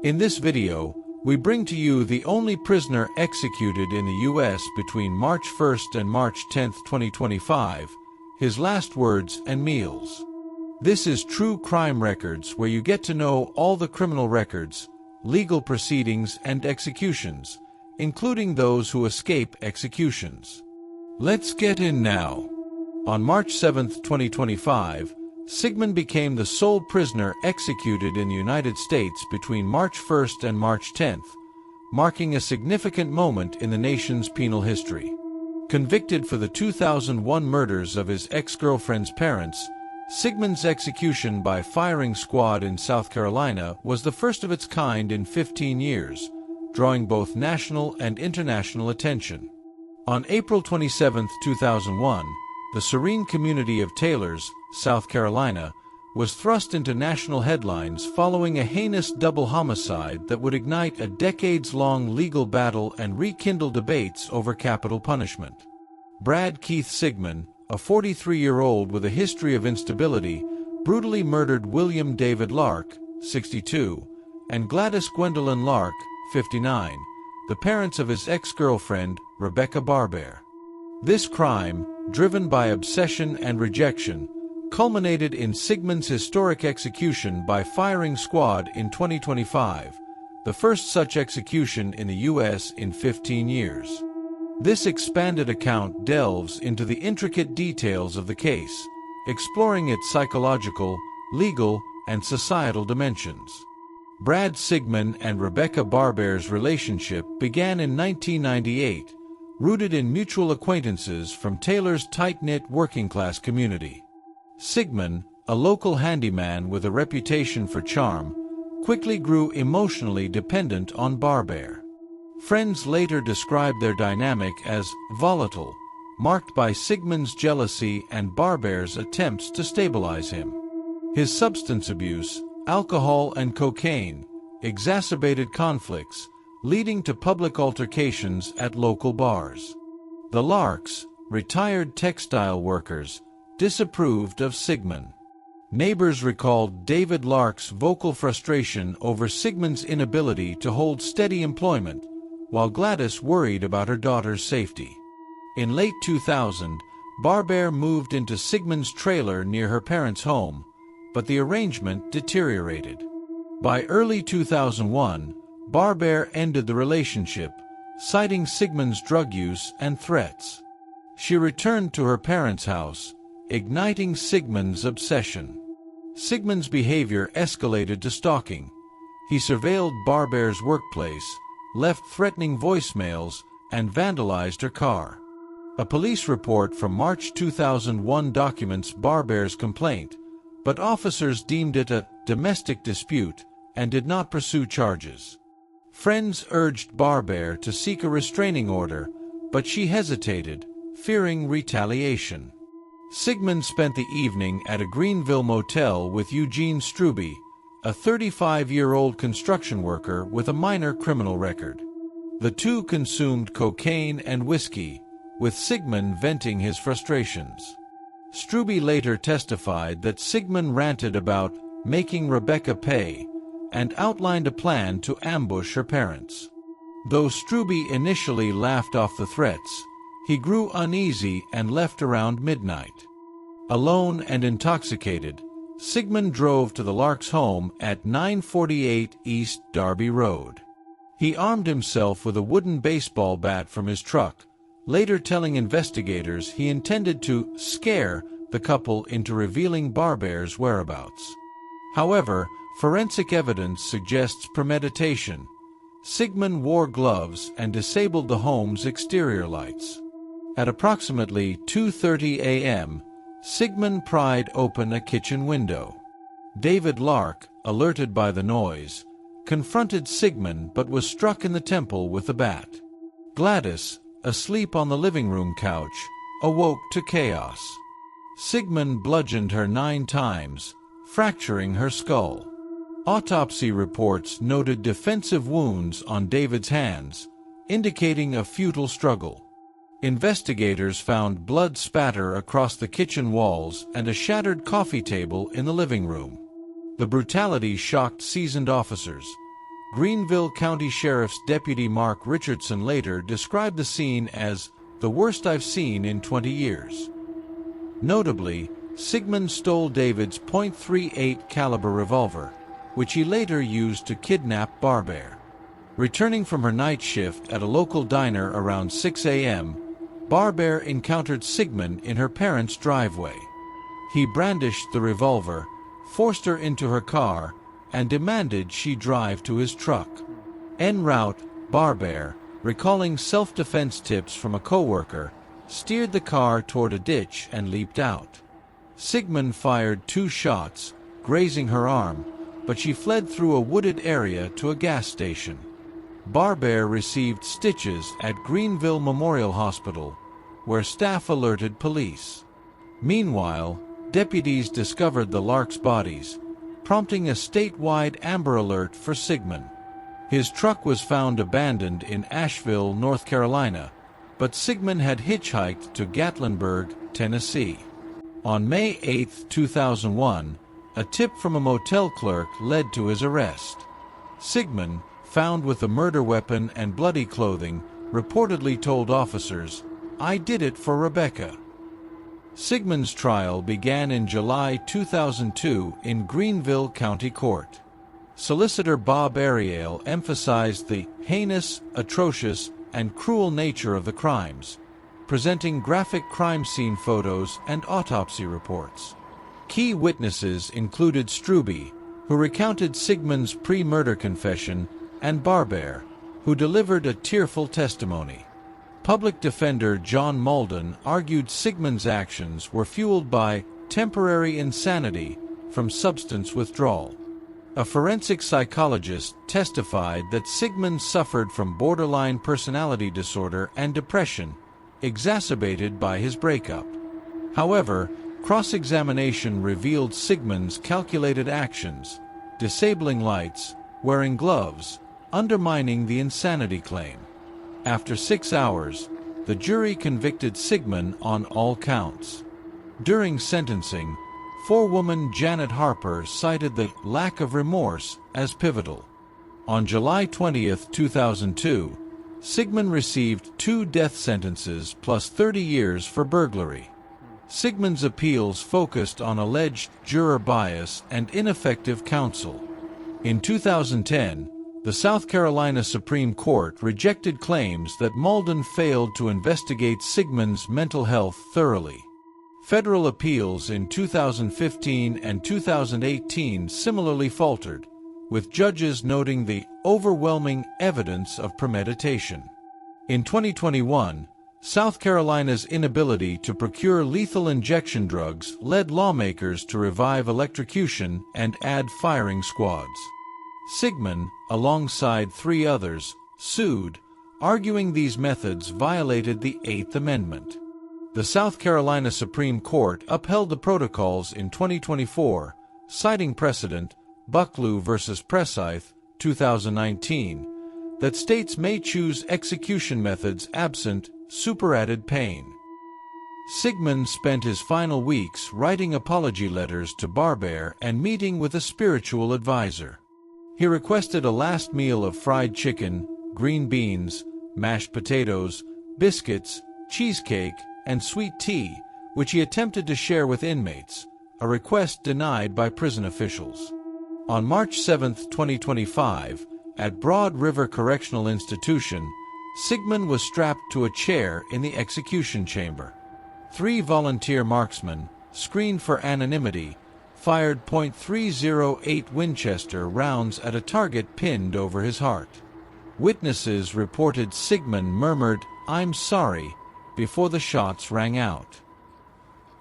In this video, we bring to you the only prisoner executed in the U.S. between March 1st and March 10th, 2025, his last words and meals. This is True Crime Records, where you get to know all the criminal records, legal proceedings, and executions, including those who escape executions. Let's get in now. On March 7th, 2025, Sigmund became the sole prisoner executed in the United States between March 1st and March 10th, marking a significant moment in the nation's penal history. Convicted for the 2001 murders of his ex-girlfriend's parents, Sigmund's execution by firing squad in South Carolina was the first of its kind in 15 years, drawing both national and international attention. On April 27, 2001, the serene community of Taylors, South Carolina, was thrust into national headlines following a heinous double homicide that would ignite a decades-long legal battle and rekindle debates over capital punishment. Brad Keith Sigmund, a 43-year-old with a history of instability, brutally murdered William David Lark, 62, and Gladys Gwendolyn Lark, 59, the parents of his ex-girlfriend, Rebecca Barber. This crime, driven by obsession and rejection, culminated in Sigmund's historic execution by firing squad in 2025, the first such execution in the U.S. in 15 years. This expanded account delves into the intricate details of the case, exploring its psychological, legal, and societal dimensions. Brad Sigmund and Rebecca Barber's relationship began in 1998, rooted in mutual acquaintances from Taylor's tight-knit working-class community. Sigmund, a local handyman with a reputation for charm, quickly grew emotionally dependent on Barber. Friends later described their dynamic as volatile, marked by Sigmund's jealousy and Barber's attempts to stabilize him. His substance abuse, alcohol and cocaine, exacerbated conflicts, leading to public altercations at local bars. The Larks, retired textile workers, disapproved of Sigmund. Neighbors recalled David Lark's vocal frustration over Sigmund's inability to hold steady employment, while Gladys worried about her daughter's safety. In late 2000, Barber moved into Sigmund's trailer near her parents' home, but the arrangement deteriorated. By early 2001, Barber ended the relationship, citing Sigmund's drug use and threats. She returned to her parents' house, igniting Sigmund's obsession. Sigmund's behavior escalated to stalking. He surveilled Barber's workplace, left threatening voicemails, and vandalized her car. A police report from March 2001 documents Barber's complaint, but officers deemed it a domestic dispute and did not pursue charges. Friends urged Barber to seek a restraining order, but she hesitated, fearing retaliation. Sigmund spent the evening at a Greenville motel with Eugene Strube, a 35-year-old construction worker with a minor criminal record. The two consumed cocaine and whiskey, with Sigmund venting his frustrations. Strube later testified that Sigmund ranted about making Rebecca pay, and outlined a plan to ambush her parents. Though Strube initially laughed off the threats, he grew uneasy and left around midnight. Alone and intoxicated, Sigmund drove to the Larks' home at 948 East Darby Road. He armed himself with a wooden baseball bat from his truck, later telling investigators he intended to scare the couple into revealing Barber's whereabouts. However, forensic evidence suggests premeditation. Sigmund wore gloves and disabled the home's exterior lights. At approximately 2:30 a.m., Sigmund pried open a kitchen window. David Lark, alerted by the noise, confronted Sigmund but was struck in the temple with a bat. Gladys, asleep on the living room couch, awoke to chaos. Sigmund bludgeoned her 9 times, fracturing her skull. Autopsy reports noted defensive wounds on David's hands, indicating a futile struggle. Investigators found blood spatter across the kitchen walls and a shattered coffee table in the living room. The brutality shocked seasoned officers. Greenville County Sheriff's Deputy Mark Richardson later described the scene as the worst I've seen in 20 years. Notably, Sigmund stole David's .38 caliber revolver, which he later used to kidnap Barbara. Returning from her night shift at a local diner around 6 a.m., Barbara encountered Sigmund in her parents' driveway. He brandished the revolver, forced her into her car, and demanded she drive to his truck. En route, Barbara, recalling self-defense tips from a coworker, steered the car toward a ditch and leaped out. Sigmund fired 2 shots, grazing her arm, but she fled through a wooded area to a gas station. Barbara received stitches at Greenville Memorial Hospital, where staff alerted police. Meanwhile, deputies discovered the Larks' bodies, prompting a statewide Amber Alert for Sigmund. His truck was found abandoned in Asheville, North Carolina, but Sigmund had hitchhiked to Gatlinburg, Tennessee. On May 8, 2001, a tip from a motel clerk led to his arrest. Sigmund, found with a murder weapon and bloody clothing, reportedly told officers, "I did it for Rebecca." Sigmund's trial began in July 2002 in Greenville County Court. Solicitor Bob Ariel emphasized the heinous, atrocious, and cruel nature of the crimes, presenting graphic crime scene photos and autopsy reports. Key witnesses included Struby, who recounted Sigmund's pre-murder confession, and Barbara, who delivered a tearful testimony. Public defender John Malden argued Sigmund's actions were fueled by temporary insanity from substance withdrawal. A forensic psychologist testified that Sigmund suffered from borderline personality disorder and depression, exacerbated by his breakup. However, cross-examination revealed Sigmund's calculated actions, disabling lights, wearing gloves, undermining the insanity claim. After 6 hours, the jury convicted Sigmund on all counts. During sentencing, forewoman Janet Harper cited the lack of remorse as pivotal. On July 20, 2002, Sigmund received 2 death sentences plus 30 years for burglary. Sigmund's appeals focused on alleged juror bias and ineffective counsel. In 2010, the South Carolina Supreme Court rejected claims that Malden failed to investigate Sigmund's mental health thoroughly. Federal appeals in 2015 and 2018 similarly faltered, with judges noting the overwhelming evidence of premeditation. In 2021, South Carolina's inability to procure lethal injection drugs led lawmakers to revive electrocution and add firing squads. Sigmund, alongside 3 others, sued, arguing these methods violated the 8th Amendment. The South Carolina Supreme Court upheld the protocols in 2024, citing precedent, Bucklew v. Presythe, 2019, that states may choose execution methods absent superadded pain. Sigmund spent his final weeks writing apology letters to Barbara and meeting with a spiritual advisor. He requested a last meal of fried chicken, green beans, mashed potatoes, biscuits, cheesecake, and sweet tea, which he attempted to share with inmates, a request denied by prison officials. On March 7, 2025, at Broad River Correctional Institution, Sigmund was strapped to a chair in the execution chamber. 3 volunteer marksmen, screened for anonymity, fired .308 Winchester rounds at a target pinned over his heart. Witnesses reported Sigmund murmured, "I'm sorry," before the shots rang out.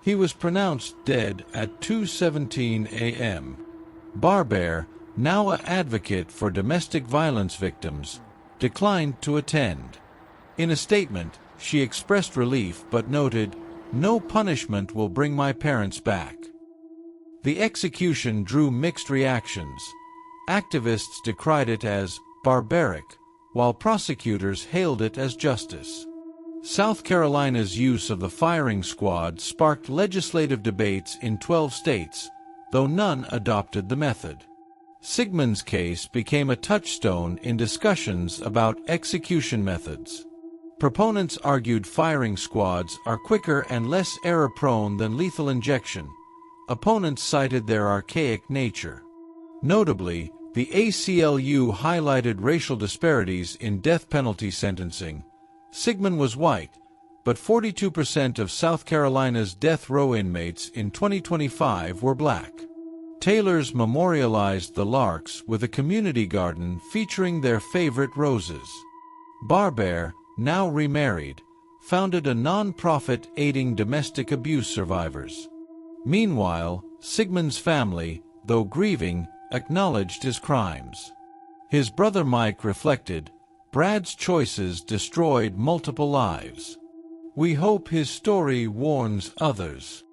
He was pronounced dead at 2:17 a.m. Barbara, now an advocate for domestic violence victims, declined to attend. In a statement, she expressed relief but noted, "No punishment will bring my parents back." The execution drew mixed reactions. Activists decried it as barbaric, while prosecutors hailed it as justice. South Carolina's use of the firing squad sparked legislative debates in 12 states, though none adopted the method. Sigmund's case became a touchstone in discussions about execution methods. Proponents argued firing squads are quicker and less error-prone than lethal injection. Opponents cited their archaic nature. Notably, the ACLU highlighted racial disparities in death penalty sentencing. Sigmund was white, but 42% of South Carolina's death row inmates in 2025 were black. Taylors memorialized the Larks with a community garden featuring their favorite roses. Barber, now remarried, founded a non-profit aiding domestic abuse survivors. Meanwhile, Sigmund's family, though grieving, acknowledged his crimes. His brother Mike reflected, "Brad's choices destroyed multiple lives. We hope his story warns others."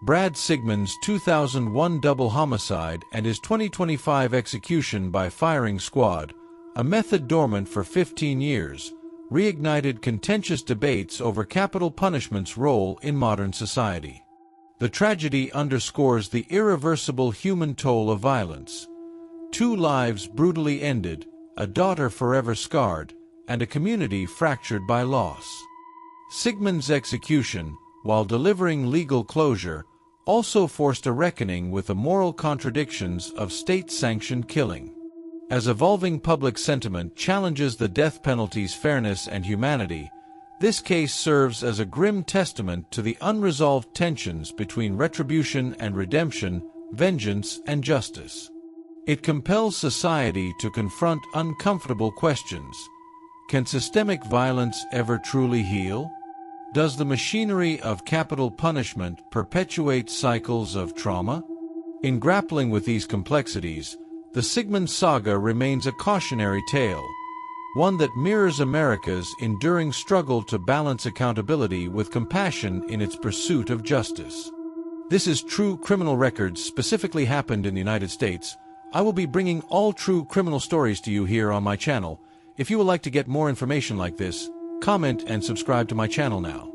Brad Sigmund's 2001 double homicide and his 2025 execution by firing squad, a method dormant for 15 years, reignited contentious debates over capital punishment's role in modern society. The tragedy underscores the irreversible human toll of violence. 2 lives brutally ended, a daughter forever scarred, and a community fractured by loss. Sigmund's execution, while delivering legal closure, also forced a reckoning with the moral contradictions of state-sanctioned killing. As evolving public sentiment challenges the death penalty's fairness and humanity, this case serves as a grim testament to the unresolved tensions between retribution and redemption, vengeance and justice. It compels society to confront uncomfortable questions. Can systemic violence ever truly heal? Does the machinery of capital punishment perpetuate cycles of trauma? In grappling with these complexities, the Sigmund saga remains a cautionary tale, one that mirrors America's enduring struggle to balance accountability with compassion in its pursuit of justice. This is True Criminal Records, specifically happened in the United States. I will be bringing all true criminal stories to you here on my channel. If you would like to get more information like this, comment and subscribe to my channel now.